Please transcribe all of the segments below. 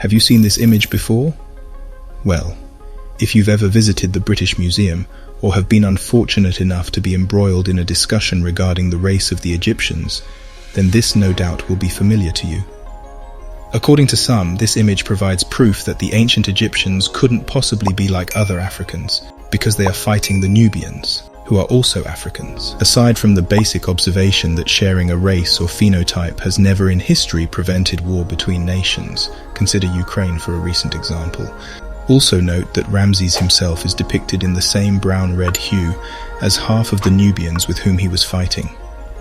Have you seen this image before? Well, if you've ever visited the British Museum or have been unfortunate enough to be embroiled in a discussion regarding the race of the Egyptians, then this no doubt will be familiar to you. According to some, this image provides proof that the ancient Egyptians couldn't possibly be like other Africans because they are fighting the Nubians, who are also Africans. Aside from the basic observation that sharing a race or phenotype has never in history prevented war between nations, consider Ukraine for a recent example. Also note that Ramses himself is depicted in the same brown-red hue as half of the Nubians with whom he was fighting.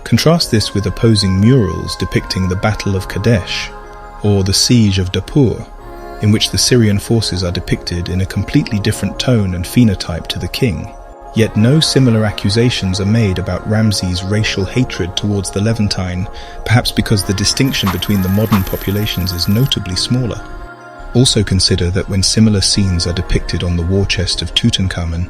Contrast this with opposing murals depicting the Battle of Kadesh or the Siege of Dapur, in which the Syrian forces are depicted in a completely different tone and phenotype to the king. Yet no similar accusations are made about Ramses' racial hatred towards the Levantine, perhaps because the distinction between the modern populations is notably smaller. Also consider that when similar scenes are depicted on the war chest of Tutankhamun,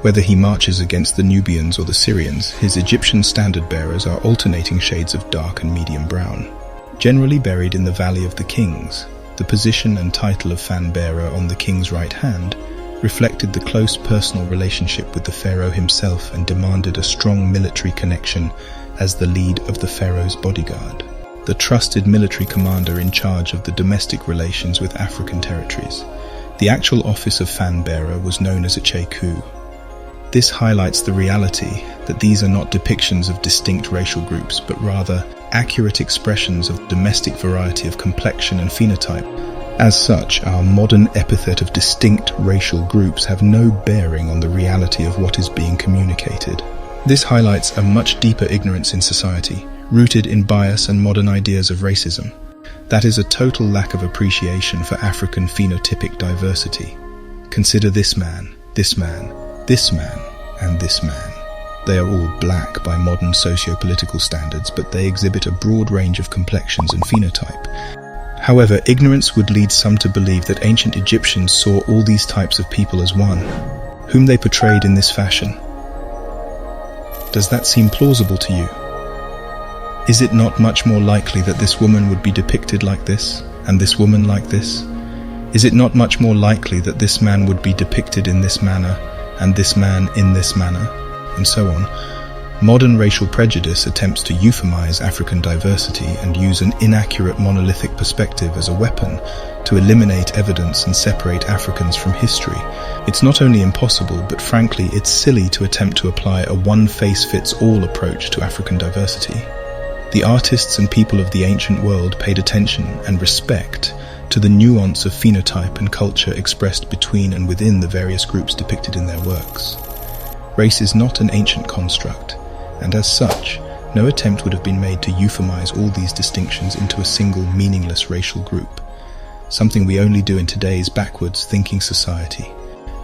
whether he marches against the Nubians or the Syrians, his Egyptian standard-bearers are alternating shades of dark and medium brown. Generally buried in the Valley of the Kings, the position and title of fan-bearer on the king's right hand reflected the close personal relationship with the pharaoh himself and demanded a strong military connection as the lead of the pharaoh's bodyguard, the trusted military commander in charge of the domestic relations with African territories. The actual office of fan-bearer was known as a Qetu. This highlights the reality that these are not depictions of distinct racial groups, but rather accurate expressions of domestic variety of complexion and phenotype. As such, our modern epithet of distinct racial groups have no bearing on the reality of what is being communicated. This highlights a much deeper ignorance in society, rooted in bias and modern ideas of racism. That is a total lack of appreciation for African phenotypic diversity. Consider this man, this man, this man, and this man. They are all black by modern socio-political standards, but they exhibit a broad range of complexions and phenotype. However, ignorance would lead some to believe that ancient Egyptians saw all these types of people as one, whom they portrayed in this fashion. Does that seem plausible to you? Is it not much more likely that this woman would be depicted like this, and this woman like this? Is it not much more likely that this man would be depicted in this manner, and this man in this manner, and so on? Modern racial prejudice attempts to euphemize African diversity and use an inaccurate monolithic perspective as a weapon to eliminate evidence and separate Africans from history. It's not only impossible, but frankly, it's silly to attempt to apply a one-face-fits-all approach to African diversity. The artists and people of the ancient world paid attention and respect to the nuance of phenotype and culture expressed between and within the various groups depicted in their works. Race is not an ancient construct, and as such, no attempt would have been made to euphemize all these distinctions into a single meaningless racial group, something we only do in today's backwards thinking society.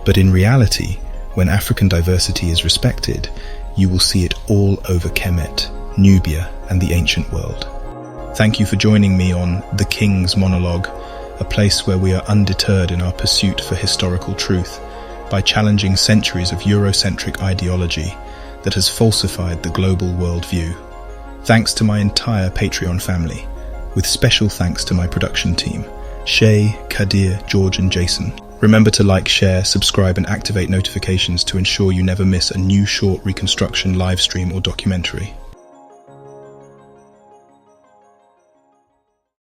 But in reality, when African diversity is respected, you will see it all over Kemet, Nubia, and the ancient world. Thank you for joining me on The King's Monologue, a place where we are undeterred in our pursuit for historical truth by challenging centuries of Eurocentric ideology that has falsified the global worldview. Thanks to my entire Patreon family, with special thanks to my production team, Shai, Khadir, George and Jason. Remember to like, share, subscribe and activate notifications to ensure you never miss a new short reconstruction live stream or documentary.